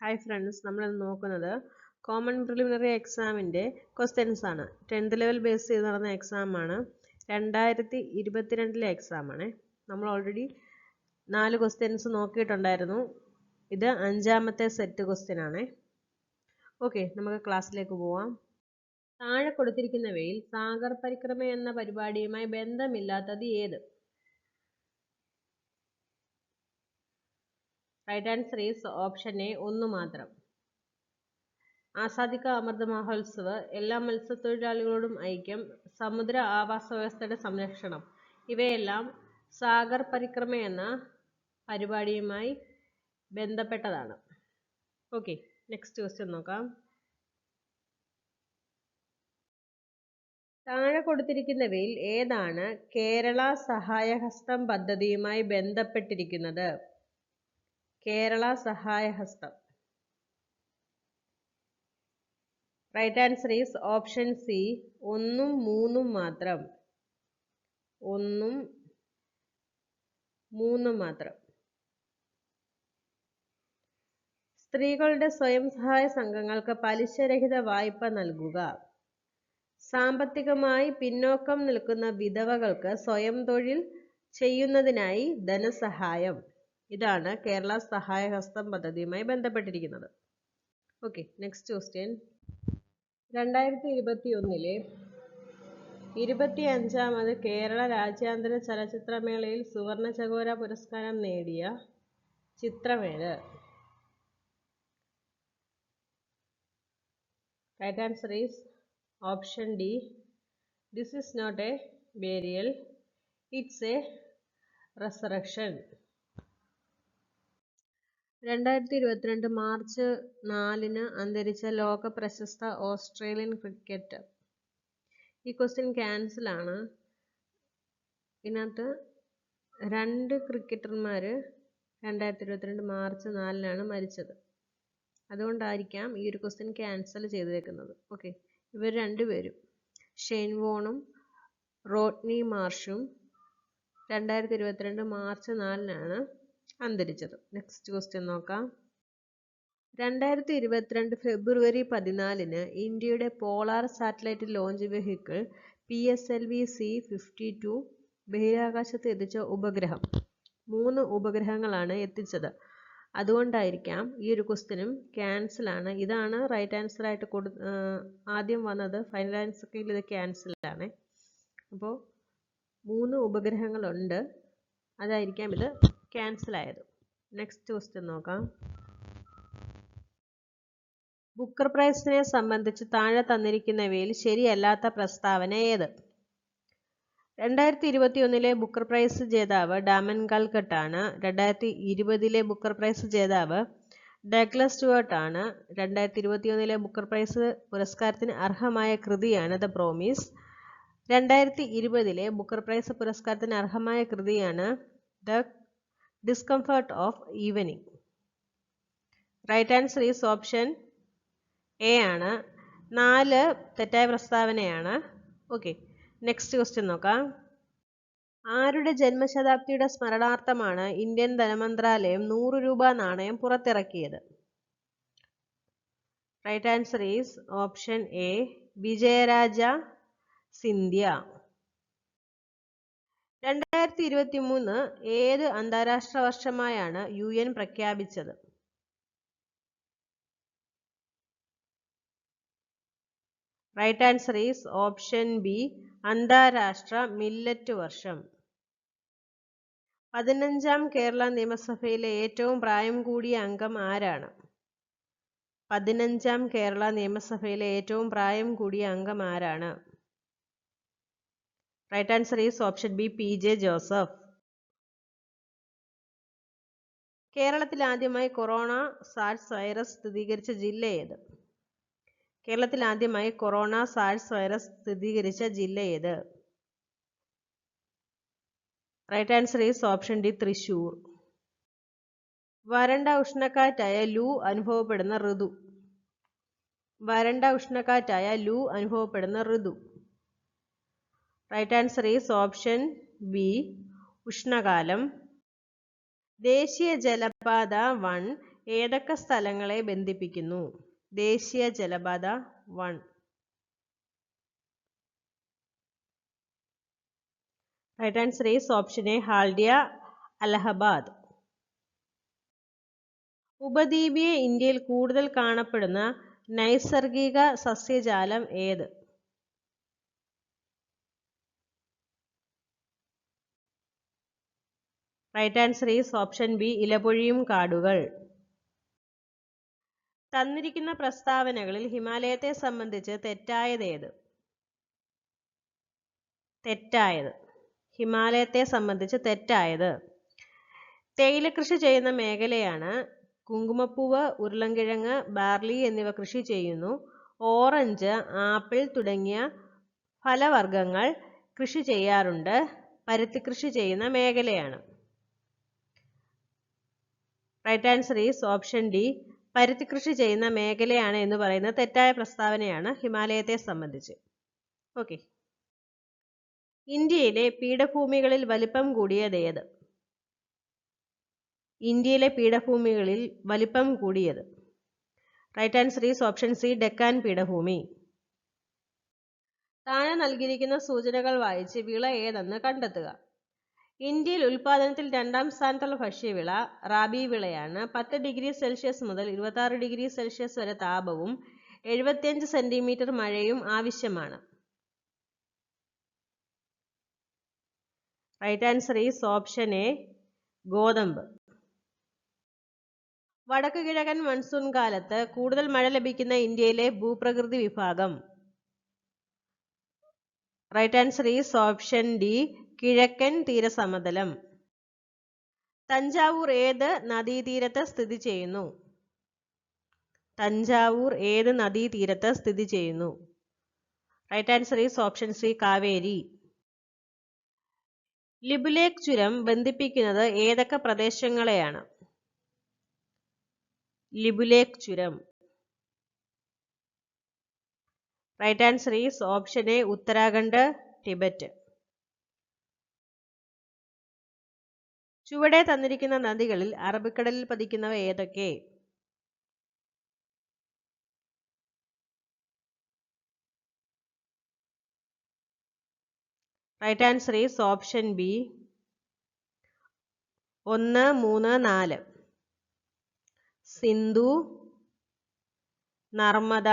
Hi friends, നമ്മൾ നോക്കുന്നത് common preliminary എക്സാമിൻ്റെ ക്വസ്റ്റ്യൻസ് ആണ്. 10th ലെവൽ ബേസ് ചെയ്ത് നടന്ന എക്സാമാണ്. 2022 എക്സാമാണ്. നമ്മൾ ഓൾറെഡി 4 ക്വസ്റ്റ്യൻസ് നോക്കിയിട്ടുണ്ടായിരുന്നു. ഇത് 5ാമത്തെ സെറ്റ് ക്വസ്റ്റ്യൻ ആണ്. ഓക്കെ, നമുക്ക് ക്ലാസ്സിലേക്ക് പോവാം. താഴെ കൊടുത്തിരിക്കുന്നവയിൽ സാഗർ പരിക്രമ എന്ന പരിപാടിയുമായി ബന്ധമില്ലാത്തത് ഏത്? Right answer is option A, ഒന്ന് മാത്രം. ആസാദി കാ അമൃത് മഹോത്സവ്, എല്ലാ മത്സ്യത്തൊഴിലാളികളോടും ഐക്യം, സമുദ്ര ആവാസ വ്യവസ്ഥയുടെ സംരക്ഷണം, ഇവയെല്ലാം സാഗർ പരിക്രമ എന്ന പരിപാടിയുമായി ബന്ധപ്പെട്ടതാണ്. ഓക്കെ, നെക്സ്റ്റ് ക്വസ്റ്റ്യൻ നോക്കാം. താഴെ കൊടുത്തിരിക്കുന്നവയിൽ ഏതാണ് കേരള സഹായഹസ്തം പദ്ധതിയുമായി ബന്ധപ്പെട്ടിരിക്കുന്നത്? Kerala Sahayahastham. Right answer is option C, 1ഉം 3ഉം മാത്രം. 1ഉം 3ഉം മാത്രം. സ്ത്രീകളുടെ സ്വയം സഹായ സംഘങ്ങൾക്ക് പലിശരഹിത വായ്പ നൽകുക. സാമ്പത്തികമായി പിന്നോക്കം നിൽക്കുന്ന വിധവകൾക്ക് സ്വയം തൊഴിൽ ചെയ്യുന്നതിനായി ധനസഹായം. ഇതാണ് കേരള സഹായഹസ്തം പദ്ധതിയുമായി ബന്ധപ്പെട്ടിരിക്കുന്നത്. Okay, next question. 2021 25ാമത് കേരള രാജ്യാന്തര ചലച്ചിത്രമേളയിൽ സുവർണ ചകോര പുരസ്കാരം നേടിയ ചിത്രമേത്? Right answer is option D, this is not a burial, it's a resurrection. 2022 March 4 അന്തരിച്ച ലോക പ്രശസ്ത ഓസ്ട്രേലിയൻ ക്രിക്കറ്റർ. ഈ ക്വസ്റ്റ്യൻ ക്യാൻസൽ ആണ്. ഇതിനകത്ത് 2 ക്രിക്കറ്റർമാർ 2022 മാർച്ച് 4 മരിച്ചത്. അതുകൊണ്ടായിരിക്കാം ഈ ഒരു ക്വസ്റ്റ്യൻ ക്യാൻസൽ ചെയ്തേക്കുന്നത്. ഓക്കെ, ഇവർ രണ്ടുപേരും ഷെയ്ൻ വോണും റോഡ്നി മാർഷും 2022 മാർച്ച് 4 അന്തരിച്ചത്. നെക്സ്റ്റ് ക്വസ്റ്റ്യൻ നോക്കാം. 2022 ഫെബ്രുവരി 14 ഇന്ത്യയുടെ polar satellite launch vehicle PSLV-C-52 ബഹിരാകാശത്ത് എത്തിച്ച ഉപഗ്രഹം. 3 ഉപഗ്രഹങ്ങളാണ് എത്തിച്ചത്. അതുകൊണ്ടായിരിക്കാം ഈ ഒരു ക്വസ്റ്റ്യനും ക്യാൻസൽ ആണ്. ഇതാണ് റൈറ്റ് ആൻസർ ആയിട്ട് ആദ്യം വന്നത്. ഫൈനൽ ആൻസറിൽ ഇത് ക്യാൻസൽ ആണ്. അപ്പോൾ 3 ഉപഗ്രഹങ്ങളുണ്ട്, അതായിരിക്കാം ഇത് ക്യാൻസൽ ആയത്. നെക്സ്റ്റ് ക്വസ്റ്റ്യൻ നോക്കാം. ബുക്കർ പ്രൈസിനെ സംബന്ധിച്ച് താഴെ തന്നിരിക്കുന്നവയിൽ ശരിയല്ലാത്ത പ്രസ്താവന ഏത്? 2021 ബുക്കർ പ്രൈസ് ജേതാവ് ഡാമൻ കൽക്കട്ട് ആണ്. 2020 ബുക്കർ പ്രൈസ് ജേതാവ് ഡഗ്ലസ് സ്റ്റുവർട്ട് ആണ്. 2021 ബുക്കർ പ്രൈസ് പുരസ്കാരത്തിന് അർഹമായ കൃതിയാണ് ദ പ്രോമിസ്. 2020 ബുക്കർ പ്രൈസ് പുരസ്കാരത്തിന് അർഹമായ കൃതിയാണ് the discomfort of evening. Right answer is option A ആണ്. 4 തെറ്റായ പ്രസ്താവനയാണ്. ഓക്കെ, നെക്സ്റ്റ് ക്വസ്റ്റ്യൻ നോക്കാം. ആരുടെ ജന്മശതാബ്ദിയുടെ സ്മരണാർത്ഥമാണ് ഇന്ത്യൻ ധനമന്ത്രാലയം 100 രൂപ നാണയം പുറത്തിറക്കിയത്? Right answer is option A, Vijayaraje Scindia. 2023 ഏത് അന്താരാഷ്ട്ര വർഷമായാണ് UN പ്രഖ്യാപിച്ചത്? Right answer is option B, അന്താരാഷ്ട്ര മില്ലറ്റ് വർഷം. 15ാം കേരള നിയമസഭയിലെ ഏറ്റവും പ്രായം കൂടിയ അംഗം ആരാണ്? 15ാം കേരള നിയമസഭയിലെ ഏറ്റവും പ്രായം കൂടിയ അംഗം ആരാണ്? Right answer is option B, PJ Joseph. കേരളത്തിൽ ആദ്യമായി കൊറോണ സാർസ് വൈറസ് സ്ഥിരീകരിച്ച ജില്ല ഏത്? കേരളത്തിൽ ആദ്യമായി കൊറോണ സാർസ് വൈറസ് സ്ഥിരീകരിച്ച ജില്ല ഏത്? Right answer is option D, Thrissur. വരണ്ട ഉഷ്ണക്കാറ്റായ ലൂ അനുഭവപ്പെടുന്ന ഋതു. വരണ്ട ഉഷ്ണക്കാറ്റായ ലൂ അനുഭവപ്പെടുന്ന ഋതു. Right answer is option B, ഉഷ്ണകാലം. ദേശീയ ജലപാത 1 ഏതൊക്കെ സ്ഥലങ്ങളെ ബന്ധിപ്പിക്കുന്നു? ദേശീയ ജലപാത 1. Right answer is option A, Haldia, Allahabad. ഉപദ്വീപീയ ഇന്ത്യയിൽ കൂടുതൽ കാണപ്പെടുന്ന നൈസർഗിക സസ്യജാലം ഏത്? Right answer is option B, ഇലപൊഴിയും കാടുകൾ. തന്നിരിക്കുന്ന പ്രസ്താവനകളിൽ ഹിമാലയത്തെ സംബന്ധിച്ച് തെറ്റായതേത്? ഹിമാലയത്തെ സംബന്ധിച്ച് തെറ്റായത്. തേയില കൃഷി ചെയ്യുന്ന മേഖലയാണ്. കുങ്കുമപ്പൂവ്, ഉരുളൻകിഴങ്ങ്, ബാർലി എന്നിവ കൃഷി ചെയ്യുന്നു. ഓറഞ്ച്, ആപ്പിൾ തുടങ്ങിയ ഫലവർഗ്ഗങ്ങൾ കൃഷി ചെയ്യാറുണ്ട്. പരുത്തി കൃഷി ചെയ്യുന്ന മേഖലയാണ്. Right answer is option D, പരുത്തി കൃഷി ചെയ്യുന്ന മേഖലയാണ് എന്ന് പറയുന്നത് തെറ്റായ പ്രസ്താവനയാണ് ഹിമാലയത്തെ സംബന്ധിച്ച്. ഓക്കെ. ഇന്ത്യയിലെ പീഠഭൂമികളിൽ വലിപ്പം കൂടിയത് ഏത്? ഇന്ത്യയിലെ പീഠഭൂമികളിൽ വലിപ്പം കൂടിയത്. Right answer is option C, Deccan പീഠഭൂമി. താഴെ നൽകിയിരിക്കുന്ന സൂചനകൾ വായിച്ച് വിള ഏതെന്ന് കണ്ടെത്തുക. ഇന്ത്യയിൽ ഉൽപാദനത്തിൽ 2ാം സ്ഥാനത്തുള്ള ഭക്ഷ്യവിള റാബി വിളയാണ്. 10 ഡിഗ്രി സെൽഷ്യസ് മുതൽ 26 ഡിഗ്രി സെൽഷ്യസ് വരെ താപവും 75 സെന്റിമീറ്റർ മഴയും ആവശ്യമാണ്. Right answer is option A, ഗോതമ്പ്. വടക്കു കിഴക്കൻ മൺസൂൺ കാലത്ത് കൂടുതൽ മഴ ലഭിക്കുന്ന ഇന്ത്യയിലെ ഭൂപ്രകൃതി വിഭാഗം. Right answer is option D, കിഴക്കൻ തീരസമതലം. തഞ്ചാവൂർ ഏത് നദീതീരത്ത് സ്ഥിതി ചെയ്യുന്നു? തഞ്ചാവൂർ ഏത് നദീതീരത്ത് സ്ഥിതി ചെയ്യുന്നു? Right answer is option C, Kaveri. Lipulekh ചുരം ബന്ധിപ്പിക്കുന്നത് ഏതൊക്കെ പ്രദേശങ്ങളെയാണ്? ലിബുലേഖ് ചുരം. Right answer is option A, Uttarakhand, Tibet. ചുവടെ തന്നിരിക്കുന്ന നദികളിൽ അറബിക്കടലിൽ പതിക്കുന്നവ ഏതൊക്കെ? Right answer is option B, 1, 3, 4. Sindhu, Narmada,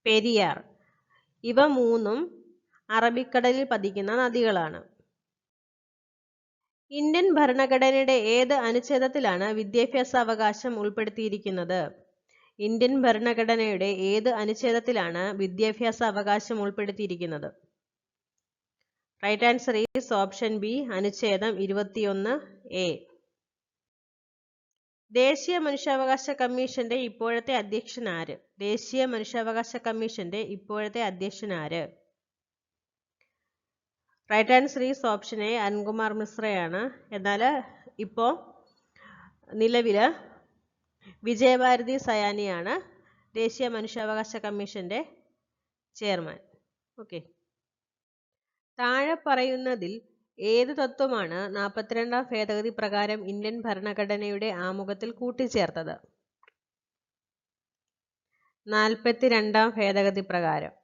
Periyar. ഇവ 3ഉം അറബിക്കടലിൽ പതിക്കുന്ന നദികളാണ്. ഇന്ത്യൻ ഭരണഘടനയുടെ ഏത് അനുച്ഛേദത്തിലാണ് വിദ്യാഭ്യാസ അവകാശം ഉൾപ്പെടുത്തിയിരിക്കുന്നത്? ഇന്ത്യൻ ഭരണഘടനയുടെ ഏത് അനുച്ഛേദത്തിലാണ് വിദ്യാഭ്യാസ അവകാശം ഉൾപ്പെടുത്തിയിരിക്കുന്നത്? Right answer is option B, അനുച്ഛേദം 21A. ദേശീയ മനുഷ്യാവകാശ കമ്മീഷന്റെ ഇപ്പോഴത്തെ അധ്യക്ഷൻ ആര്? ദേശീയ മനുഷ്യാവകാശ കമ്മീഷന്റെ ഇപ്പോഴത്തെ അധ്യക്ഷൻ ആര്? Right answer is option A, Arunkumar മിശ്രയാണ്. എന്നാൽ ഇപ്പോൾ നിലവിൽ വിജയഭാരതി സയാനിയാണ് ദേശീയ മനുഷ്യാവകാശ കമ്മീഷന്റെ ചെയർമാൻ. ഓക്കെ. താഴെ പറയുന്നതിൽ ഏത് തത്വമാണ് 42ാം ഭേദഗതി പ്രകാരം ഇന്ത്യൻ ഭരണഘടനയുടെ ആമുഖത്തിൽ കൂട്ടിച്ചേർത്തത്? 42ാം ഭേദഗതി പ്രകാരം.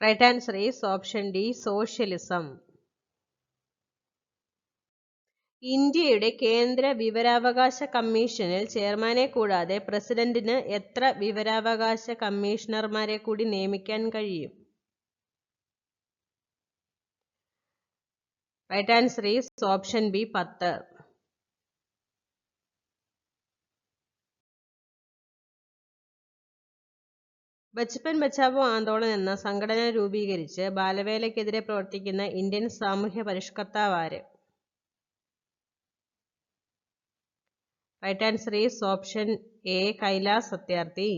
Right answer is option D, socialism. ഇന്ത്യയുടെ കേന്ദ്ര വിവരാവകാശ കമ്മീഷനിൽ ചെയർമാനെ കൂടാതെ പ്രസിഡന്റിന് എത്ര വിവരാവകാശ കമ്മീഷണർമാരെ കൂടി നിയമിക്കാൻ കഴിയും? Right answer is option B, 10. Bachpan Bachao Andolan എന്ന സംഘടന രൂപീകരിച്ച് ബാലവേലയ്ക്കെതിരെ പ്രവർത്തിക്കുന്ന ഇന്ത്യൻ സാമൂഹ്യ പരിഷ്കർത്താവ് ആര്? Right answer is option A, Kailash Satyarthi.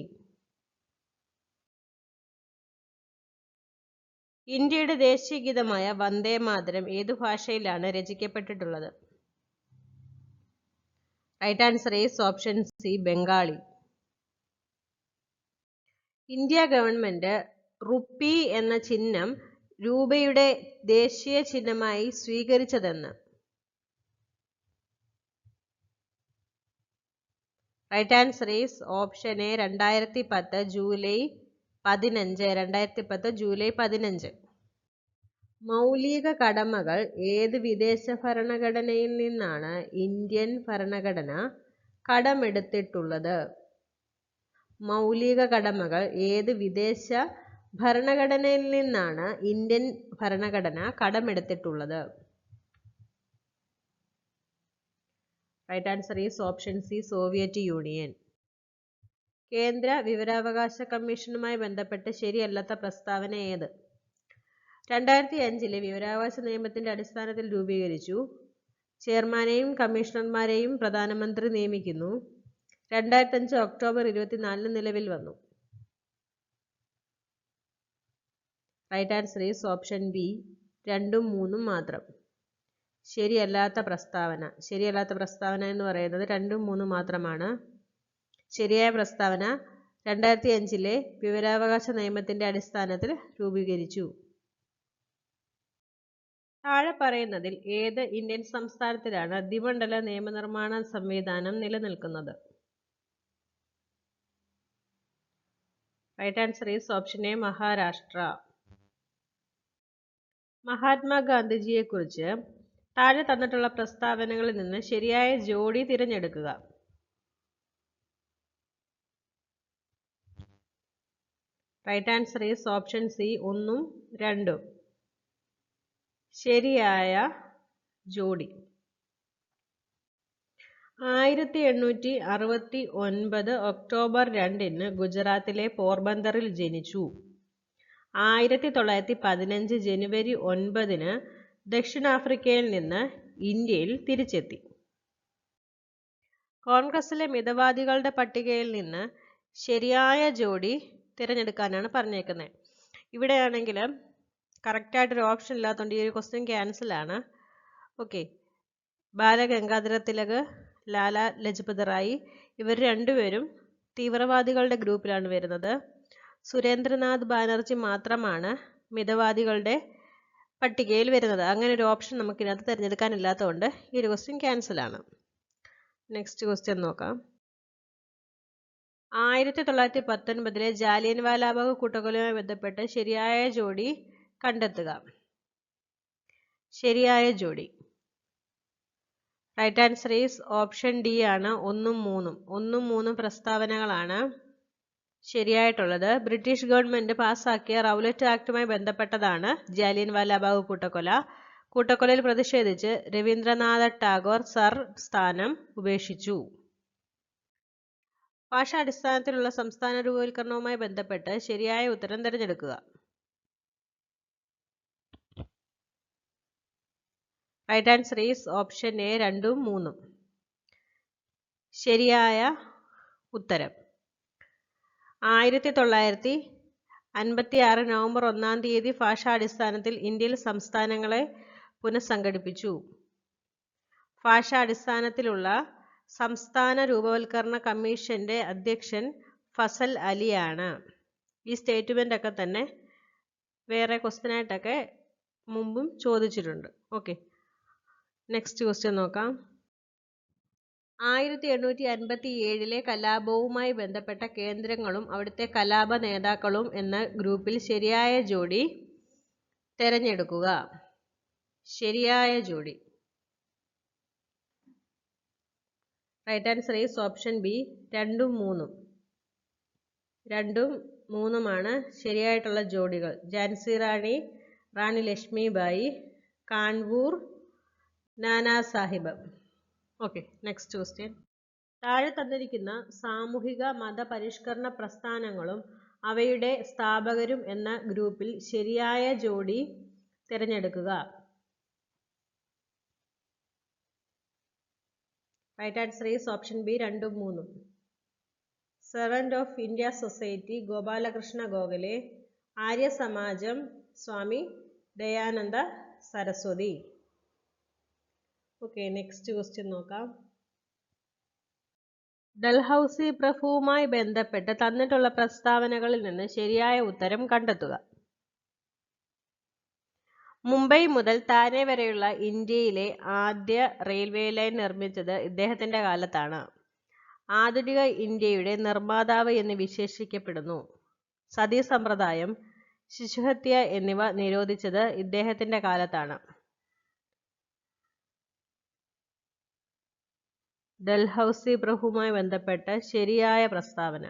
ഇന്ത്യയുടെ ദേശീയ ഗീതമായ വന്ദേ മാതരം ഏതു ഭാഷയിലാണ് രചിക്കപ്പെട്ടിട്ടുള്ളത്? Right answer is option C, Bengali. India government rupee എന്ന ചിഹ്നം രൂപയുടെ ദേശീയ ചിഹ്നമായി സ്വീകരിച്ചതെന്ന്? Right answer is option A 2010 July 15. 2010 July 15. മൗലിക കടമകൾ ഏത് വിദേശ ഭരണഘടനയിൽ നിന്നാണ് ഇന്ത്യൻ ഭരണഘടന കടമെടുത്തിട്ടുള്ളത്? മൗലിക കടമകൾ ഏത് വിദേശ ഭരണഘടനയിൽ നിന്നാണ് ഇന്ത്യൻ ഭരണഘടന കടമെടുത്തിട്ടുള്ളത്? Right answer is option C Soviet Union. കേന്ദ്ര വിവരാവകാശ കമ്മീഷനുമായി ബന്ധപ്പെട്ട് ശരിയല്ലാത്ത പ്രസ്താവന ഏത്? 2005 വിവരാവകാശ നിയമത്തിന്റെ അടിസ്ഥാനത്തിൽ രൂപീകരിച്ചു. ചെയർമാനെയും കമ്മീഷണർമാരെയും പ്രധാനമന്ത്രി നിയമിക്കുന്നു. 2005 ഒക്ടോബർ 24 നിലവിൽ വന്നു. Right answer is option B 2ഉം 3ഉം മാത്രം. ശരിയല്ലാത്ത പ്രസ്താവന എന്ന് പറയുന്നത് 2ഉം 3ഉം മാത്രമാണ്. ശരിയായ പ്രസ്താവന 2005 വിവരാവകാശ നിയമത്തിന്റെ അടിസ്ഥാനത്തിൽ രൂപീകരിച്ചു. താഴെ പറയുന്നതിൽ ഏത് ഇന്ത്യൻ സംസ്ഥാനത്തിലാണ് ദ്വിമണ്ഡല നിയമനിർമ്മാണ സംവിധാനം നിലനിൽക്കുന്നത്? Right answer is option A Maharashtra. മഹാത്മാഗാന്ധിജിയെക്കുറിച്ച് താഴെ തന്നിട്ടുള്ള പ്രസ്താവനകളിൽ നിന്ന് ശരിയായ ജോഡി തിരഞ്ഞെടുക്കുക. Right answer is option C 1ഉം 2ഉം. ശരിയായ ജോഡി. 1869 ഒക്ടോബർ 2 ഗുജറാത്തിലെ പോർബന്തറിൽ ജനിച്ചു. 1915 ജനുവരി 9 ദക്ഷിണാഫ്രിക്കയിൽ നിന്ന് ഇന്ത്യയിൽ തിരിച്ചെത്തി. കോൺഗ്രസിലെ മിതവാദികളുടെ പട്ടികയിൽ നിന്ന് ശരിയായ ജോഡി തിരഞ്ഞെടുക്കാനാണ് പറഞ്ഞേക്കുന്നത്. ഇവിടെയാണെങ്കിൽ കറക്റ്റായിട്ടൊരു ഓപ്ഷൻ ഇല്ലാത്തതുകൊണ്ട് ഈ ഒരു ക്വസ്റ്റ്യൻ ക്യാൻസൽ ആണ്. ഓക്കെ, ബാലഗംഗാധര തിലക്, ലാലാ ലജ്പത് റായ് ഇവർ രണ്ടുപേരും തീവ്രവാദികളുടെ ഗ്രൂപ്പിലാണ് വരുന്നത്. സുരേന്ദ്രനാഥ് ബാനർജി മാത്രമാണ് മിതവാദികളുടെ പട്ടികയിൽ വരുന്നത്. അങ്ങനെ ഒരു ഓപ്ഷൻ നമുക്കിതിനകത്ത് തിരഞ്ഞെടുക്കാനില്ലാത്തതുകൊണ്ട് ഈ ഒരു ക്വസ്റ്റ്യൻ ക്യാൻസൽ ആണ്. നെക്സ്റ്റ് ക്വസ്റ്റ്യൻ നോക്കാം. 1919 ജാലിയൻ വാലാബാഗ് കൂട്ടക്കൊലയുമായി ബന്ധപ്പെട്ട് ശരിയായ ജോഡി കണ്ടെത്തുക. ശരിയായ ജോഡി. Right answer is option D ആണ് 1ഉം 3ഉം. 1ഉം 3ഉം പ്രസ്താവനകളാണ് ശരിയായിട്ടുള്ളത്. ബ്രിട്ടീഷ് ഗവൺമെന്റ് പാസാക്കിയ റൗലറ്റ് ആക്ടുമായി ബന്ധപ്പെട്ടതാണ് ജാലിയൻ വാലാബാഗ് കൂട്ടക്കൊല. കൂട്ടക്കൊലയിൽ പ്രതിഷേധിച്ച് രവീന്ദ്രനാഥ ടാഗോർ സർ സ്ഥാനം ഉപേക്ഷിച്ചു. ഭാഷാടിസ്ഥാനത്തിലുള്ള സംസ്ഥാന രൂപവൽക്കരണവുമായി ബന്ധപ്പെട്ട് ശരിയായ ഉത്തരം തിരഞ്ഞെടുക്കുക. Right answer is option A 2ഉം 3ഉം. ശരിയായ ഉത്തരം. 1956 നവംബർ 1 ഭാഷാടിസ്ഥാനത്തിൽ ഇന്ത്യയിൽ സംസ്ഥാനങ്ങളെ പുനഃസംഘടിപ്പിച്ചു. ഭാഷാടിസ്ഥാനത്തിലുള്ള സംസ്ഥാന രൂപവൽക്കരണ കമ്മീഷന്റെ അധ്യക്ഷൻ ഫസൽ അലിയാണ്. ഈ സ്റ്റേറ്റ്മെന്റ് ഒക്കെ തന്നെ വേറെ ക്വസ്റ്റ്യൻ ആയിട്ടൊക്കെ മുമ്പും ചോദിച്ചിട്ടുണ്ട്. ഓക്കെ, നെക്സ്റ്റ് ക്വസ്റ്റ്യൻ നോക്കാം. 1857 കലാപവുമായി ബന്ധപ്പെട്ട കേന്ദ്രങ്ങളും അവിടുത്തെ കലാപ നേതാക്കളും എന്ന ഗ്രൂപ്പിൽ ശരിയായ ജോഡി തിരഞ്ഞെടുക്കുക. ശരിയായ ജോഡി. Right answer is option B 2ഉം 3ഉം. 2ഉം 3ഉമാണ് ശരിയായിട്ടുള്ള ജോഡികൾ. ഝാൻസി റാണി, റാണി Lakshmibai, Kanpur, Nana Sahib. Okay, next question. താഴെ തന്നിരിക്കുന്ന സാമൂഹിക മത പരിഷ്കരണ പ്രസ്ഥാനങ്ങളും അവയുടെ സ്ഥാപകരും എന്ന ഗ്രൂപ്പിൽ ശരിയായ ജോഡി തിരഞ്ഞെടുക്കുക. Right answer is option B 2ഉം 3ഉം. Servant of India society Gopalakrishna Gokhale, Arya Samaj Swami Dayananda Saraswati. Okay, next question നോക്കാം. ഡൽഹൌസി പ്രഭുവുമായി ബന്ധപ്പെട്ട് തന്നിട്ടുള്ള പ്രസ്താവനകളിൽ നിന്ന് ശരിയായ ഉത്തരം കണ്ടെത്തുക. മുംബൈ മുതൽ താനെ വരെയുള്ള ഇന്ത്യയിലെ ആദ്യ റെയിൽവേ ലൈൻ നിർമ്മിച്ചത് ഇദ്ദേഹത്തിന്റെ കാലത്താണ്. ആധുനിക ഇന്ത്യയുടെ നിർമ്മാതാവ് എന്ന് വിശേഷിക്കപ്പെടുന്നു. സതി സമ്പ്രദായം, ശിശുഹത്യ എന്നിവ നിരോധിച്ചത് ഇദ്ദേഹത്തിന്റെ കാലത്താണ്. ഡൽഹൌസി പ്രഭുവുമായി ബന്ധപ്പെട്ട ശരിയായ പ്രസ്താവന.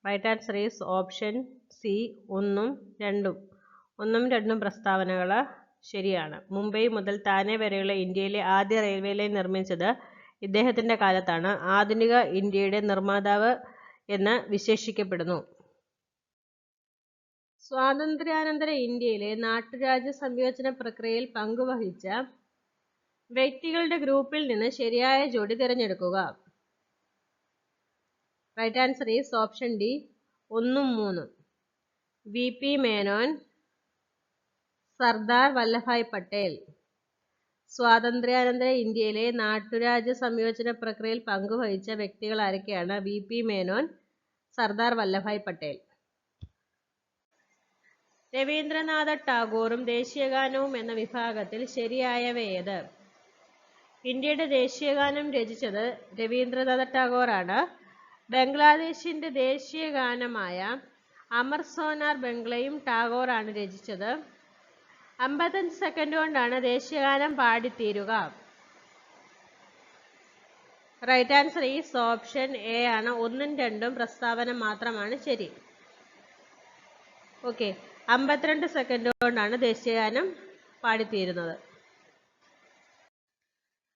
Right answer is option C, 1ഉം 2ഉം പ്രസ്താവനകൾ ശരിയാണ്. മുംബൈ മുതൽ താനെ വരെയുള്ള ഇന്ത്യയിലെ ആദ്യ റെയിൽവേ ലൈൻ നിർമ്മിച്ചത് ഇദ്ദേഹത്തിന്റെ കാലത്താണ്. ആധുനിക ഇന്ത്യയുടെ നിർമ്മാതാവ് എന്ന് വിശേഷിക്കപ്പെടുന്നു. സ്വാതന്ത്ര്യാനന്തര ഇന്ത്യയിലെ നാട്ടുരാജ്യ സംയോജന പ്രക്രിയയിൽ പങ്കുവഹിച്ച വ്യക്തികളുടെ ഗ്രൂപ്പിൽ നിന്ന് ശരിയായ ജോഡി തിരഞ്ഞെടുക്കുക. Right answer is option D, 1ഉം 3ഉം. VP മേനോൻ, സർദാർ വല്ലഭായ് പട്ടേൽ. സ്വാതന്ത്ര്യാനന്തര ഇന്ത്യയിലെ നാട്ടുരാജ്യ സംയോജന പ്രക്രിയയിൽ പങ്കുവഹിച്ച വ്യക്തികൾ ആരൊക്കെയാണ്? VP മേനോൻ, സർദാർ വല്ലഭായ് പട്ടേൽ. രവീന്ദ്രനാഥ ടാഗോറും ദേശീയഗാനവും എന്ന വിഭാഗത്തിൽ ശരിയായവ ഏത്? ഇന്ത്യയുടെ ദേശീയഗാനം രചിച്ചത് രവീന്ദ്രനാഥ ടാഗോറാണ്. ബംഗ്ലാദേശിന്റെ ദേശീയഗാനമായ അമർ സോനാർ ബംഗ്ലയും ടാഗോറാണ് രചിച്ചത്. 55 സെക്കൻഡ് കൊണ്ടാണ് ദേശീയഗാനം പാടിത്തീരുക. Right answer is option A ആണ്. 1ഉം 2ഉം പ്രസ്താവന മാത്രമാണ് ശരി. ഓക്കെ, 52 സെക്കൻഡ് കൊണ്ടാണ് ദേശീയഗാനം പാടിത്തീരുന്നത്.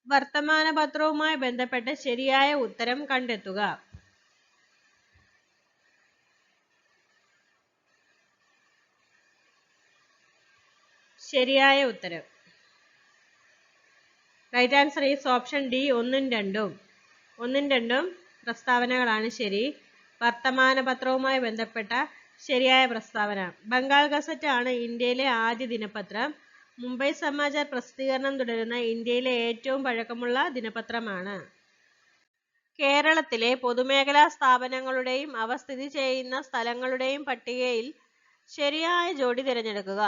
വർത്തമാനപത്രവുമായി ബന്ധപ്പെട്ട ശരിയായ ഉത്തരം കണ്ടെത്തുക. ശരിയായ ഉത്തരം. Right answer is option D, 1ഉം 2ഉം. 1ഉം 2ഉം പ്രസ്താവനകളാണ് ശരി. വർത്തമാനപത്രവുമായി ബന്ധപ്പെട്ട ശരിയായ പ്രസ്താവന. ബംഗാൾ ഗസറ്റ് ആണ് ഇന്ത്യയിലെ ആദ്യ ദിനപത്രം. മുംബൈ സമാചാർ പ്രസിദ്ധീകരണം തുടരുന്ന ഇന്ത്യയിലെ ഏറ്റവും പഴക്കമുള്ള ദിനപത്രമാണ്. കേരളത്തിലെ പൊതുമേഖലാ സ്ഥാപനങ്ങളുടെയും അവ സ്ഥിതി ചെയ്യുന്ന സ്ഥലങ്ങളുടെയും പട്ടികയിൽ ശരിയായ ജോഡി തിരഞ്ഞെടുക്കുക.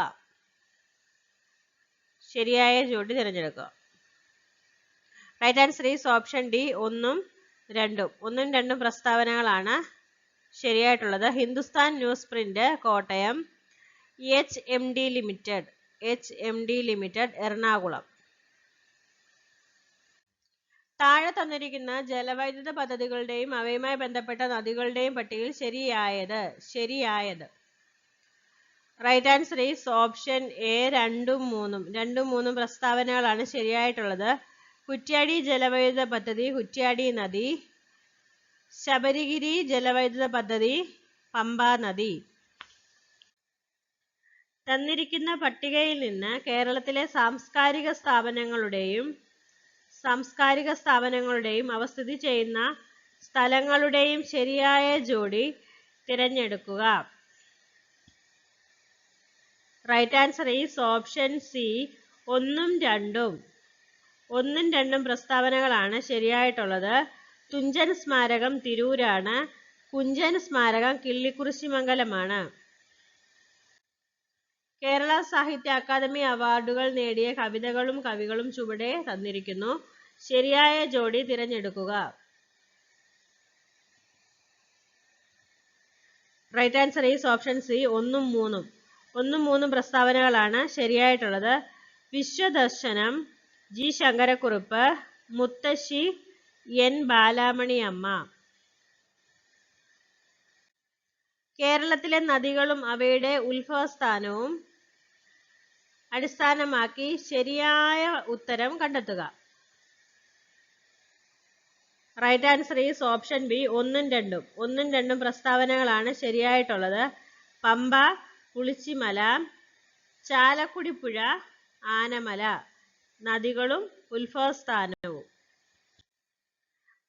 ശരിയായ ജോഡി തിരഞ്ഞെടുക്കുക. Right answer is option D, 1ഉം 2ഉം. 1ഉം 2ഉം പ്രസ്താവനകളാണ് ശരിയായിട്ടുള്ളത്. Hindustan news print, Kottayam. HMD limited, Ernakulam. താഴെ തന്നിരിക്കുന്ന ജലവൈദ്യുത പദ്ധതികളുടെയും അവയുമായി ബന്ധപ്പെട്ട നദികളുടെയും പട്ടികയിൽ ശരിയായത്. Right answer is option A, 2ഉം 3ഉം. 2ഉം 3ഉം പ്രസ്താവനകളാണ് ശരിയായിട്ടുള്ളത്. കുറ്റ്യാടി ജലവൈദ്യുത പദ്ധതി, കുറ്റ്യാടി നദി. ശബരിഗിരി ജലവൈദ്യുത പദ്ധതി, പമ്പാ നദി. തന്നിരിക്കുന്ന പട്ടികയിൽ നിന്ന് കേരളത്തിലെ സാംസ്കാരിക സ്ഥാപനങ്ങളുടെയും അവ സ്ഥിതി ചെയ്യുന്ന സ്ഥലങ്ങളുടെയും ശരിയായ ജോഡി തിരഞ്ഞെടുക്കുക. Right answer is option C, 1ഉം 2ഉം. 1ഉം 2ഉം പ്രസ്താവനകളാണ് ശരിയായിട്ടുള്ളത്. തുഞ്ചൻ സ്മാരകം തിരൂരാണ്. കുഞ്ചൻ സ്മാരകം കിള്ളിക്കുറിശിമംഗലമാണ്. കേരള സാഹിത്യ അക്കാദമി അവാർഡുകൾ നേടിയ കവിതകളും കവികളും ചുവടെ തന്നിരിക്കുന്നു. ശരിയായ ജോഡി തിരഞ്ഞെടുക്കുക. Right answer is option C, 1ഉം 3ഉം. 1ഉം 3ഉം പ്രസ്താവനകളാണ് ശരിയായിട്ടുള്ളത്. വിശ്വദർശനം, ജി ശങ്കരക്കുറുപ്പ്. മുത്തശ്ശി, എൻ ബാലാമണി അമ്മ. കേരളത്തിലെ നദികളും അവയുടെ ഉത്ഭവസ്ഥാനവും അടിസ്ഥാനമാക്കി ശരിയായ ഉത്തരം കണ്ടെത്തുക. Right answer is option B, 1ഉം 2ഉം. 1ഉം 2ഉം പ്രസ്താവനകളാണ് ശരിയായിട്ടുള്ളത്. പമ്പ, പുളിച്ചിമല, ചാലക്കുടി പുഴ, ആനമല. നദികളും ഉത്ഭവസ്ഥാനവും.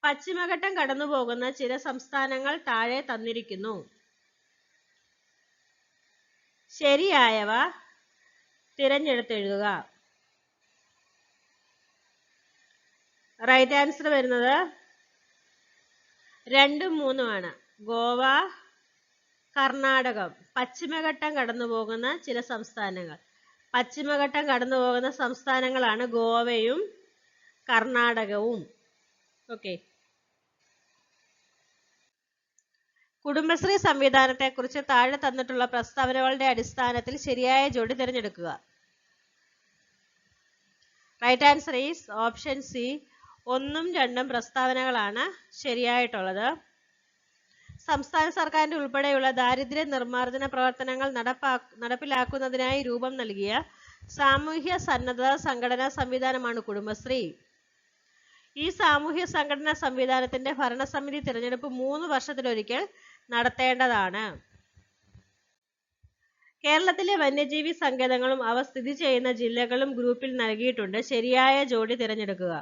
പശ്ചിമഘട്ടം കടന്നുപോകുന്ന ചില സംസ്ഥാനങ്ങൾ താഴെ തന്നിരിക്കുന്നു. ശരിയായവ തിരഞ്ഞെടുത്തെഴുതുക. റൈറ്റ് ആൻസർ വരുന്നത് 2ഉം 3ഉം ആണ്. ഗോവ, കർണാടകം. പശ്ചിമഘട്ടം കടന്നുപോകുന്ന ചില സംസ്ഥാനങ്ങൾ. പശ്ചിമഘട്ടം കടന്നുപോകുന്ന സംസ്ഥാനങ്ങളാണ് ഗോവയും കർണാടകവും. ഓക്കെ. കുടുംബശ്രീ സംവിധാനത്തെക്കുറിച്ച് താഴെ തന്നിട്ടുള്ള പ്രസ്താവനകളുടെ അടിസ്ഥാനത്തിൽ ശരിയായ ജോഡി തിരഞ്ഞെടുക്കുക. Right answer is option C. 1ഉം 2ഉം പ്രസ്താവനകളാണ് ശരിയായിട്ടുള്ളത്. സംസ്ഥാന സർക്കാരിന്റെ ഉൾപ്പെടെയുള്ള ദാരിദ്ര്യ നിർമ്മാർജ്ജന പ്രവർത്തനങ്ങൾ നടപ്പിലാക്കുന്നതിനായി രൂപം നൽകിയ സാമൂഹ്യ സന്നദ്ധ സംഘടനാ സംവിധാനമാണ് കുടുംബശ്രീ. ഈ സാമൂഹ്യ സംഘടനാ സംവിധാനത്തിന്റെ ഭരണസമിതി തിരഞ്ഞെടുപ്പ് 3 വർഷത്തിലൊരിക്കൽ നടത്തേണ്ടതാണ്. കേരളത്തിലെ വന്യജീവി സങ്കേതങ്ങളും അവ സ്ഥിതി ചെയ്യുന്ന ജില്ലകളും ഗ്രൂപ്പിൽ നൽകിയിട്ടുണ്ട്. ശരിയായ ജോഡി തിരഞ്ഞെടുക്കുക.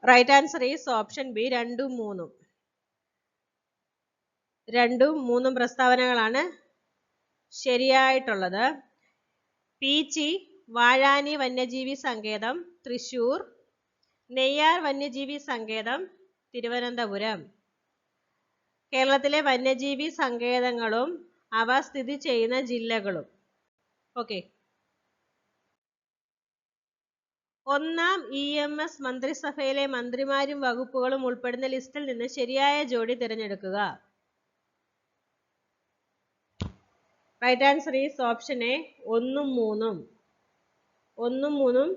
Right answer is option B. 2ഉം 3ഉം. 2ഉം 3ഉം പ്രസ്താവനകളാണ് ശരിയായിട്ടുള്ളത്. പീച്ചി വാഴാനി വന്യജീവി സങ്കേതം തൃശൂർ, നെയ്യാർ വന്യജീവി സങ്കേതം തിരുവനന്തപുരം. കേരളത്തിലെ വന്യജീവി സങ്കേതങ്ങളും അവ സ്ഥിതി ചെയ്യുന്ന ജില്ലകളും. ഓക്കെ. 1ാം EMS മന്ത്രിസഭയിലെ മന്ത്രിമാരും വകുപ്പുകളും ഉൾപ്പെടുന്ന ലിസ്റ്റിൽ നിന്ന് ശരിയായ ജോഡി തിരഞ്ഞെടുക്കുക. Right answer is option A. 1ഉം 3ഉം. 1ഉം 3ഉം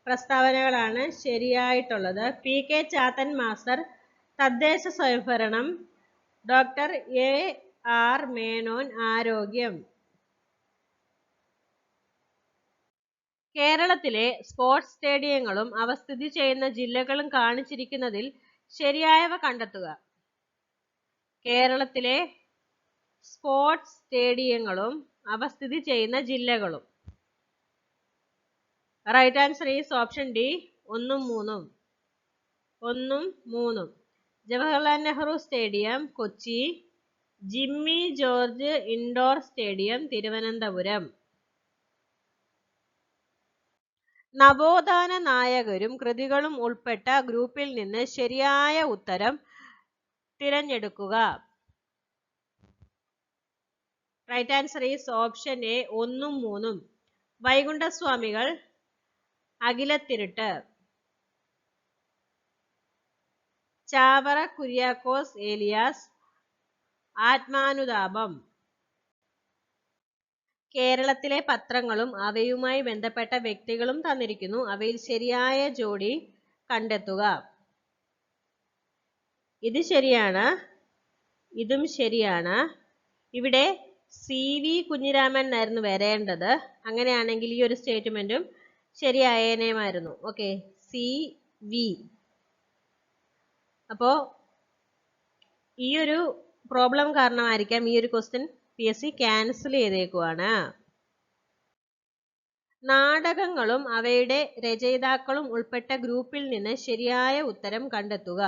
പ്രസ്താവനകളാണ് ശരിയായിട്ടുള്ളത്. PK ചാത്തൻ മാസ്റ്റർ തദ്ദേശ സ്വയംഭരണം, ഡോക്ടർ AR മേനോൻ ആരോഗ്യം. കേരളത്തിലെ സ്പോർട്സ് സ്റ്റേഡിയങ്ങളും അവ സ്ഥിതി ചെയ്യുന്ന ജില്ലകളും കാണിച്ചിരിക്കുന്നതിൽ ശരിയായവ കണ്ടെത്തുക. കേരളത്തിലെ സ്പോർട്സ് സ്റ്റേഡിയങ്ങളും അവ സ്ഥിതി ചെയ്യുന്ന ജില്ലകളും. Right answer is option D. 1ഉം 3ഉം. 1ഉം 3ഉം. Jawaharlal Nehru stadium Kochi, Jimmy George indoor stadium Thiruvananthapuram. നവോത്ഥാന നായകരും കൃതികളും ഉൾപ്പെട്ട ഗ്രൂപ്പിൽ നിന്ന് ശരിയായ ഉത്തരം തിരഞ്ഞെടുക്കുക. Right answer is option A. 1ഉം 3ഉം. വൈകുണ്ഠസ്വാമികൾ അഖിലത്തിരുട്ട്, ചാവറ കുര്യാക്കോസ് ഏലിയാസ് ആത്മാനുതാപം. കേരളത്തിലെ പത്രങ്ങളും അവയുമായി ബന്ധപ്പെട്ട വ്യക്തികളും തന്നിരിക്കുന്നു. അവയിൽ ശരിയായ ജോഡി കണ്ടെത്തുക. ഇത് ശരിയാണ്, ഇതും ശരിയാണ്. ഇവിടെ CV കുഞ്ഞിരാമൻ എന്നായിരുന്നു വരേണ്ടത്. അങ്ങനെയാണെങ്കിൽ ഈ ഒരു സ്റ്റേറ്റ്മെന്റും ശരിയായേനേമായിരുന്നു. ഓക്കെ. CV. അപ്പോ ഈ ഒരു പ്രോബ്ലം കാരണമായിരിക്കാം ഈ ഒരു ക്വസ്റ്റ്യൻ PSC ക്യാൻസൽ ചെയ്തേക്കുവാണ്. നാടകങ്ങളും അവയുടെ രചയിതാക്കളും ഉൾപ്പെട്ട ഗ്രൂപ്പിൽ നിന്ന് ശരിയായ ഉത്തരം കണ്ടെത്തുക.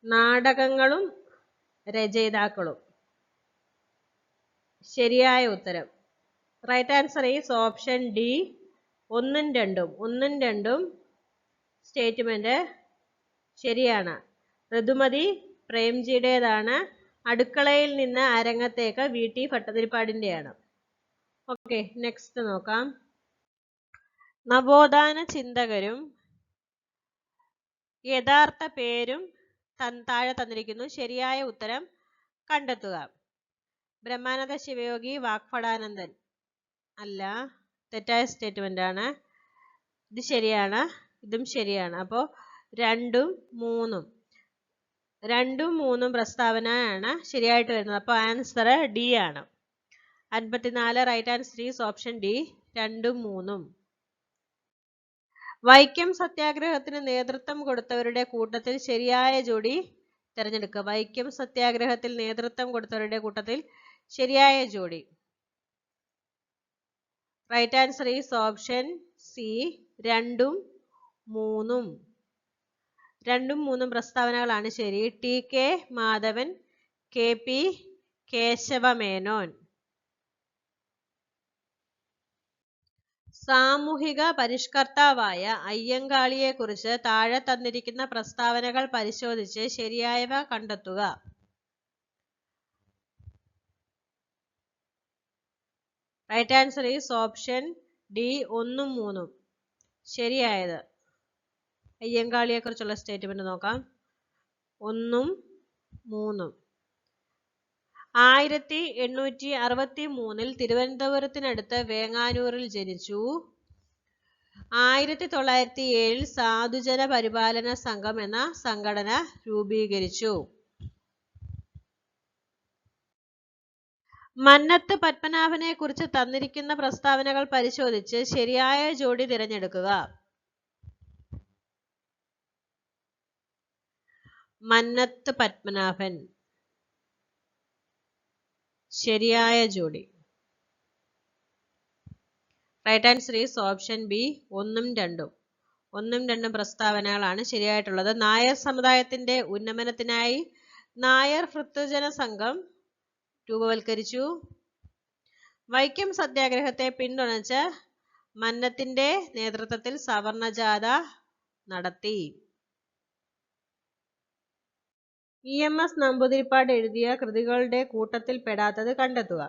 നാടകങ്ങളും രചയിതാക്കളും. ശരിയായ ഉത്തരം. Right answer is option D. 1ഉം 2ഉം. 1ഉം 2ഉം സ്റ്റേറ്റ്മെന്റ് ശരിയാണ്. ഋതുമതി പ്രേംജിയുടേതാണ്. അടുക്കളയിൽ നിന്ന് അരങ്ങത്തേക്ക് VT ഭട്ടതിരിപ്പാടിന്റെയാണ്. ഓക്കെ. നെക്സ്റ്റ് നോക്കാം. നവോത്ഥാന ചിന്തകരും യഥാർത്ഥ പേരും താഴെ തന്നിരിക്കുന്നു. ശരിയായ ഉത്തരം കണ്ടെത്തുക. ബ്രഹ്മാനന്ദ ശിവയോഗി വാഗ്ഭടാനന്ദൻ അല്ല, തെറ്റായ സ്റ്റേറ്റ്മെന്റ് ആണ്. ഇത് ശരിയാണ്, ഇതും ശരിയാണ്. അപ്പോൾ 2ഉം 3ഉം. 2ഉം 3ഉം പ്രസ്താവനയാണ് ശരിയായിട്ട് വരുന്നത്. അപ്പോൾ ആൻസർ ഡി ആണ്. 54. Right answer is option D. 2ഉം 3ഉം. വൈക്കം സത്യാഗ്രഹത്തിന് നേതൃത്വം കൊടുത്തവരുടെ കൂട്ടത്തിൽ ശരിയായ ജോഡി തിരഞ്ഞെടുക്കുക. വൈക്കം സത്യാഗ്രഹത്തിൽ നേതൃത്വം കൊടുത്തവരുടെ കൂട്ടത്തിൽ ശരിയായ ജോഡി. Right answer is option C. 2ഉം 3ഉം. 2ഉം 3ഉം പ്രസ്താവനകളാണ് ശരി. TK Madhavan, KP Kesava Menon. സാമൂഹിക പരിഷ്കർത്താവായ അയ്യങ്കാളിയെക്കുറിച്ച് താഴെ തന്നിരിക്കുന്ന പ്രസ്താവനകൾ പരിശോധിച്ച് ശരിയായവ കണ്ടെത്തുക. Right answer is option D 1ഉം 3ഉം. ശരിയായത് അയ്യങ്കാളിയെക്കുറിച്ചുള്ള സ്റ്റേറ്റ്മെന്റ് നോക്കാം. 1ഉം 3ഉം. 1863 തിരുവനന്തപുരത്തിനടുത്ത് വേങ്ങാനൂരിൽ ജനിച്ചു. 1907 സാധുജന പരിപാലന സംഘം എന്ന സംഘടന രൂപീകരിച്ചു. മന്നത്ത് പത്മനാഭനെ കുറിച്ച് തന്നിരിക്കുന്ന പ്രസ്താവനകൾ പരിശോധിച്ച് ശരിയായ ജോഡി തിരഞ്ഞെടുക്കുക. മന്നത്ത് പത്മനാഭൻ. ശരിയായ ജോഡി. Right answer is option B 1ഉം 2ഉം. 1ഉം 2ഉം പ്രസ്താവനകളാണ് ശരിയായിട്ടുള്ളത്. നായർ സമുദായത്തിന്റെ ഉന്നമനത്തിനായി നായർ ഭൃത്യജന സംഘം രൂപവൽക്കരിച്ചു. വൈക്കം സത്യാഗ്രഹത്തെ പിന്തുണച്ച് മന്നത്തിന്റെ നേതൃത്വത്തിൽ സവർണജാഥ നടത്തി. EMS നമ്പൂതിരിപ്പാട് എഴുതിയ കൃതികളുടെ കൂട്ടത്തിൽപ്പെടാത്തത് കണ്ടെത്തുക.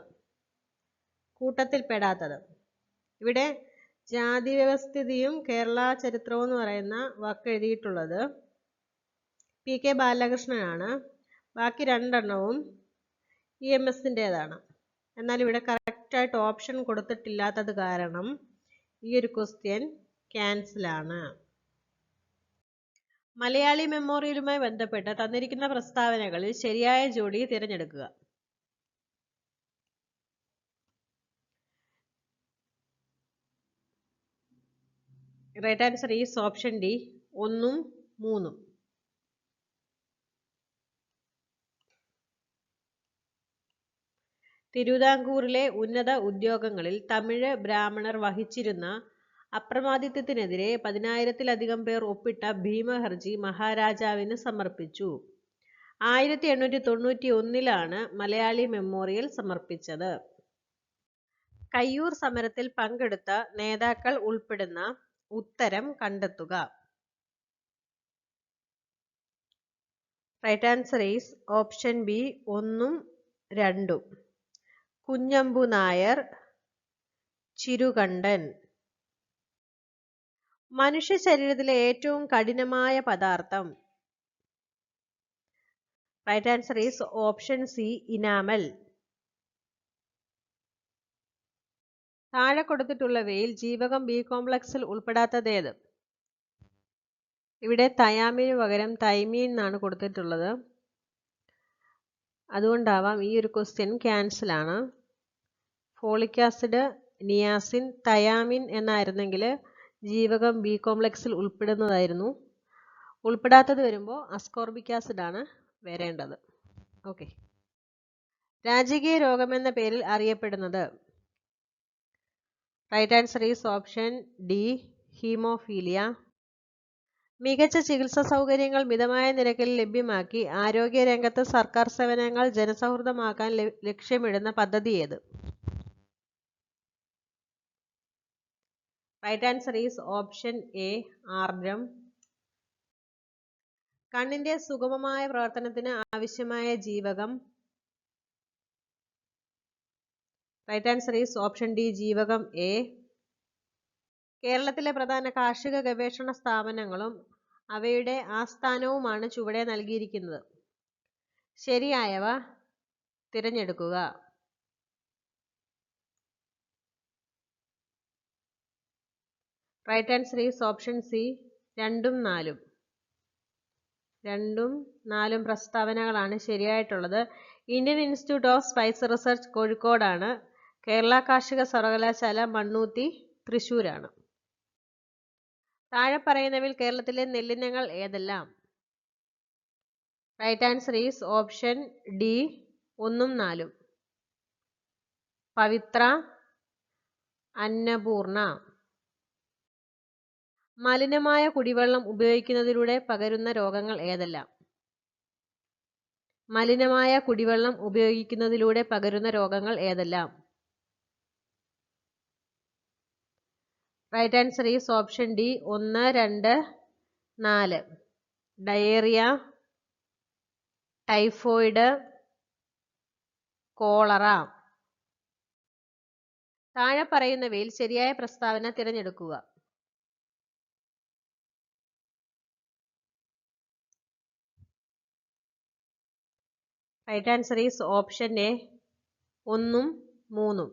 കൂട്ടത്തിൽപ്പെടാത്തത്. ഇവിടെ ജാതി വ്യവസ്ഥിതിയും കേരള ചരിത്രവും എന്ന് പറയുന്ന വാക്ക് എഴുതിയിട്ടുള്ളത് PK ബാലകൃഷ്ണനാണ്. ബാക്കി 2എണ്ണവും EMSൻ്റെതാണ്. എന്നാൽ ഇവിടെ കറക്റ്റായിട്ട് ഓപ്ഷൻ കൊടുത്തിട്ടില്ലാത്തത് കാരണം ഈ ഒരു ക്വസ്റ്റ്യൻ ക്യാൻസലാണ്. മലയാളി മെമ്മോറിയലുമായി ബന്ധപ്പെട്ട് തന്നിരിക്കുന്ന പ്രസ്താവനകളിൽ ശരിയായ ജോഡി തിരഞ്ഞെടുക്കുക. Right answer is option D 1ഉം 3ഉം. തിരുവിതാംകൂറിലെ ഉന്നത ഉദ്യോഗങ്ങളിൽ തമിഴ് ബ്രാഹ്മണർ വഹിച്ചിരുന്ന അപ്രമാദിത്വത്തിനെതിരെ 10,000-ലധികം പേർ ഒപ്പിട്ട ഭീമഹർജി മഹാരാജാവിന് സമർപ്പിച്ചു. 1891 മലയാളി മെമ്മോറിയൽ സമർപ്പിച്ചത്. കയ്യൂർ സമരത്തിൽ പങ്കെടുത്ത നേതാക്കൾ ഉൾപ്പെടുന്ന ഉത്തരം കണ്ടെത്തുക. Right answer is option B 1ഉം 2ഉം. കുഞ്ഞമ്പു നായർ, ചിരുകണ്ഠൻ. മനുഷ്യ ശരീരത്തിലെ ഏറ്റവും കഠിനമായ പദാർത്ഥം. Right answer is option C enamel. താഴെ കൊടുത്തിട്ടുള്ളവയിൽ ജീവകം ബി കോംപ്ലക്സിൽ ഉൾപ്പെടാത്തതേത്? ഇവിടെ തയാമിന് പകരം തൈമീൻ എന്നാണ് കൊടുത്തിട്ടുള്ളത്. അതുകൊണ്ടാവാം ഈ ഒരു ക്വസ്റ്റ്യൻ ക്യാൻസൽ ആണ്. ഫോളിക് ആസിഡ്, നിയാസിൻ, തയാമിൻ എന്നായിരുന്നെങ്കിൽ ജീവകം ബി കോംപ്ലക്സിൽ ഉൾപ്പെടുന്നതായിരുന്നു. ഉൾപ്പെടാത്തത് വരുമ്പോൾ അസ്കോർബിക് ആസിഡ് ആണ് വരേണ്ടത്. ഓക്കെ. രാജകീയ രോഗം എന്ന പേരിൽ അറിയപ്പെടുന്നത്? Right answer is option D haemophilia. മികച്ച ചികിത്സാ സൗകര്യങ്ങൾ മിതമായ നിരക്കിൽ ലഭ്യമാക്കി ആരോഗ്യ രംഗത്ത് സർക്കാർ സേവനങ്ങൾ ജനസൗഹൃദമാക്കാൻ ലക്ഷ്യമിടുന്ന പദ്ധതി ഏത്? Right answer is option A Aardram. കണ്ണിന്റെ സുഗമമായ പ്രവർത്തനത്തിന് ആവശ്യമായ ജീവകം? Right answer is option D ജീവകം എ. കേരളത്തിലെ പ്രധാന കാർഷിക ഗവേഷണ സ്ഥാപനങ്ങളും അവയുടെ ആസ്ഥാനവുമാണ് ചുവടെ നൽകിയിരിക്കുന്നത്. ശരിയായവ തിരഞ്ഞെടുക്കുക. Right answer is option C 2ഉം 4ഉം. 2ഉം 4ഉം പ്രസ്താവനകളാണ് ശരിയായിട്ടുള്ളത്. Indian institute of spice research കോഴിക്കോടാണ്. കേരള കാർഷിക സർവകലാശാല മണ്ണൂത്തി തൃശ്ശൂരാണ്. താഴെ പറയുന്നവയിൽ കേരളത്തിലെ നെല്ലിനങ്ങൾ ഏതെല്ലാം? Right answer is option D 1ഉം 4ഉം. പവിത്ര, അന്നപൂർണ. മലിനമായ കുടിവെള്ളം ഉപയോഗിക്കുന്നതിലൂടെ പകരുന്ന രോഗങ്ങൾ ഏതെല്ലാം? മലിനമായ കുടിവെള്ളം ഉപയോഗിക്കുന്നതിലൂടെ പകരുന്ന രോഗങ്ങൾ ഏതെല്ലാം? Right answer is option D 1, 2, 4. Diarrhoea, typhoid, cholera. താഴെ പറയുന്നവയിൽ ശരിയായ പ്രസ്താവന തിരഞ്ഞെടുക്കുക. Right answer is option A 1, 3.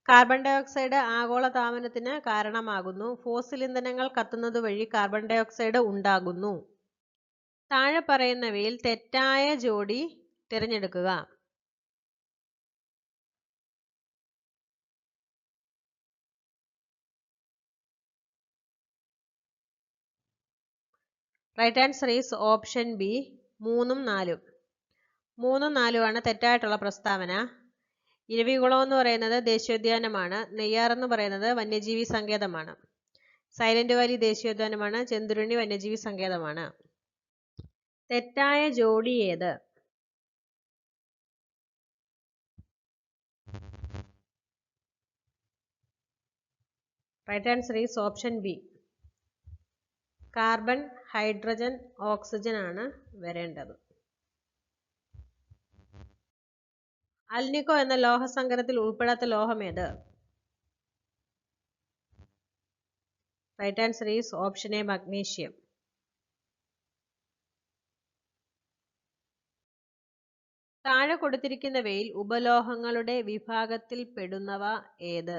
Carbon dioxide ആഗോളതാപനത്തിന് കാരണമാകുന്നു. ഫോസിൽ ഇന്ധനങ്ങൾ കത്തുന്നത് വഴി കാർബൺ ഡയോക്സൈഡ് ഉണ്ടാകുന്നു. താഴെ പറയുന്നവയിൽ തെറ്റായ ജോഡി തിരഞ്ഞെടുക്കുക. Right answer is option B 3, 4. 3, 4 ആണ് തെറ്റായിട്ടുള്ള പ്രസ്താവന. ഇരവികുളം എന്ന് പറയുന്നത് ദേശീയോദ്യാനമാണ്. നെയ്യാർ എന്ന് പറയുന്നത് വന്യജീവി സങ്കേതമാണ്. സൈലന്റ് വാലി ദേശീയോദ്യാനമാണ്. ചെന്തുരുണി വന്യജീവി സങ്കേതമാണ്. തെറ്റായ ജോഡി ഏത്? Right answer is option B. Carbon, hydrogen, oxygen ആണ് വരേണ്ടത്. അൽനിക്കോ എന്ന ലോഹസങ്കരത്തിൽ ഉൾപ്പെടാത്ത ലോഹം ഏത്? Right answer is option A magnesium. താഴെ കൊടുത്തിരിക്കുന്നവയിൽ ഉപലോഹങ്ങളുടെ വിഭാഗത്തിൽ പെടുന്നവ ഏത്?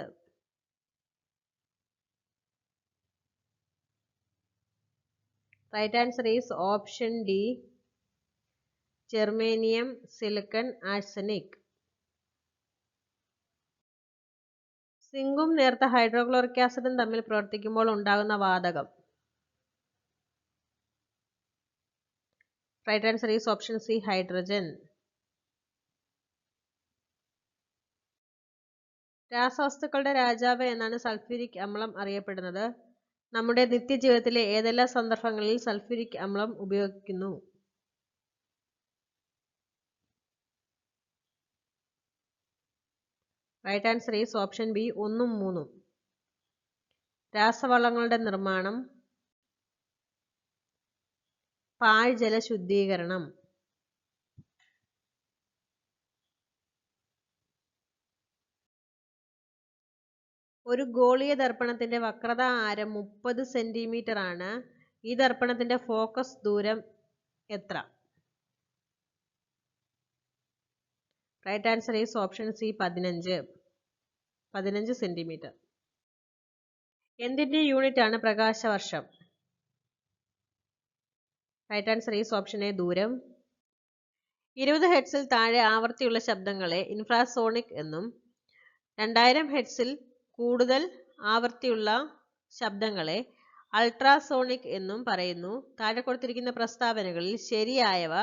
Right answer is option D germanium, silicon, arsenic. സിങ്കും നേർത്ത ഹൈഡ്രോക്ലോറിക് ആസിഡും തമ്മിൽ പ്രവർത്തിക്കുമ്പോൾ ഉണ്ടാകുന്ന വാതകം. Right answer is option C hydrogen. രാസവസ്തുക്കളുടെ രാജാവ് എന്നാണ് സൾഫ്യൂരിക് അമ്ലം അറിയപ്പെടുന്നത്. നമ്മുടെ നിത്യജീവിതത്തിലെ ഏതെല്ലാം സന്ദർഭങ്ങളിൽ സൾഫ്യൂരിക് അമ്ലം ഉപയോഗിക്കുന്നു? Right answer is option B 1, 3. രാസവളങ്ങളുടെ നിർമ്മാണം, പാഴ്ജല ശുദ്ധീകരണം. ഒരു ഗോളീയ ദർപ്പണത്തിന്റെ വക്രത ആരം 30 സെന്റിമീറ്റർ ആണ്. ഈ ദർപ്പണത്തിന്റെ ഫോക്കസ് ദൂരം എത്ര? Right answer is option C 15 centimetre. എന്തിന്റെ യൂണിറ്റ് ആണ് പ്രകാശവർഷം? Right answer is option A ദൂരം. 20 ഹെർട്സിൽ താഴെ ആവൃത്തിയുള്ള ശബ്ദങ്ങളെ ഇൻഫ്രാസോണിക് എന്നും 2000 ഹെർട്സിൽ കൂടുതൽ ആവൃത്തിയുള്ള ശബ്ദങ്ങളെ അൾട്രാസോണിക് എന്നും പറയുന്നു. താഴെ കൊടുത്തിരിക്കുന്ന പ്രസ്താവനകളിൽ ശരിയായവ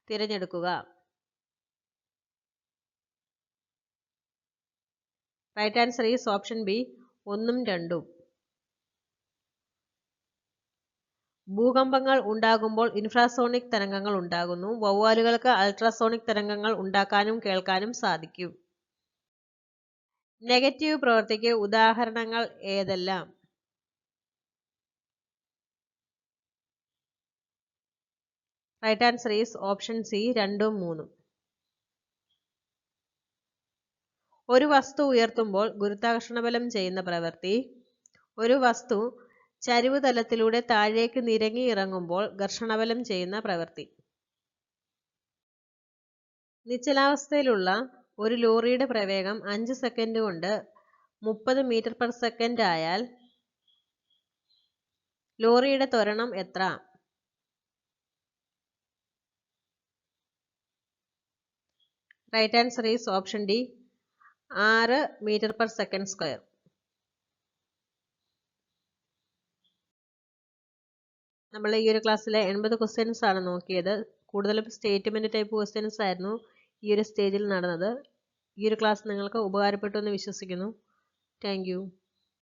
തിരഞ്ഞെടുക്കുക. Right answer is option B 1, 2. ഭൂകമ്പങ്ങൾ ഉണ്ടാകുമ്പോൾ ഇൻഫ്രാസോണിക് തരംഗങ്ങൾ ഉണ്ടാകുന്നു. വവ്വാലുകൾക്ക് അൾട്രാസോണിക് തരംഗങ്ങൾ ഉണ്ടാക്കാനും കേൾക്കാനും സാധിക്കും. നെഗറ്റീവ് പ്രവൃത്തിക്ക് ഉദാഹരണങ്ങൾ ഏതെല്ലാം? Right answer is option C 2, 3. ഒരു വസ്തു ഉയർത്തുമ്പോൾ ഗുരുത്വാകർഷണ ബലം ചെയ്യുന്ന പ്രവൃത്തി. ഒരു വസ്തു ചരിവ് തലത്തിലൂടെ താഴേക്ക് നിരങ്ങി ഇറങ്ങുമ്പോൾ ഘർഷണബലം ചെയ്യുന്ന പ്രവൃത്തി. നിശ്ചലാവസ്ഥയിലുള്ള ഒരു ലോറിയുടെ പ്രവേഗം 5 സെക്കൻഡ് കൊണ്ട് 30 മീറ്റർ/സെക്കൻഡ് ആയാൽ ലോറിയുടെ ത്വരണം എത്ര? Right answer is option D 6 മീറ്റർ/സെക്കൻഡ്². നമ്മൾ ഈ ഒരു ക്ലാസ്സിലെ 80 ക്വസ്റ്റ്യൻസ് ആണ് നോക്കിയത്. കൂടുതലും സ്റ്റേറ്റ്മെന്റ് ടൈപ്പ് ക്വസ്റ്റ്യൻസ് ആയിരുന്നു ഈ ഒരു സ്റ്റേജിൽ നടന്നത്. ഈ ഒരു ക്ലാസ് നിങ്ങൾക്ക് ഉപകാരപ്പെട്ടു എന്ന് വിശ്വസിക്കുന്നു. Thank you.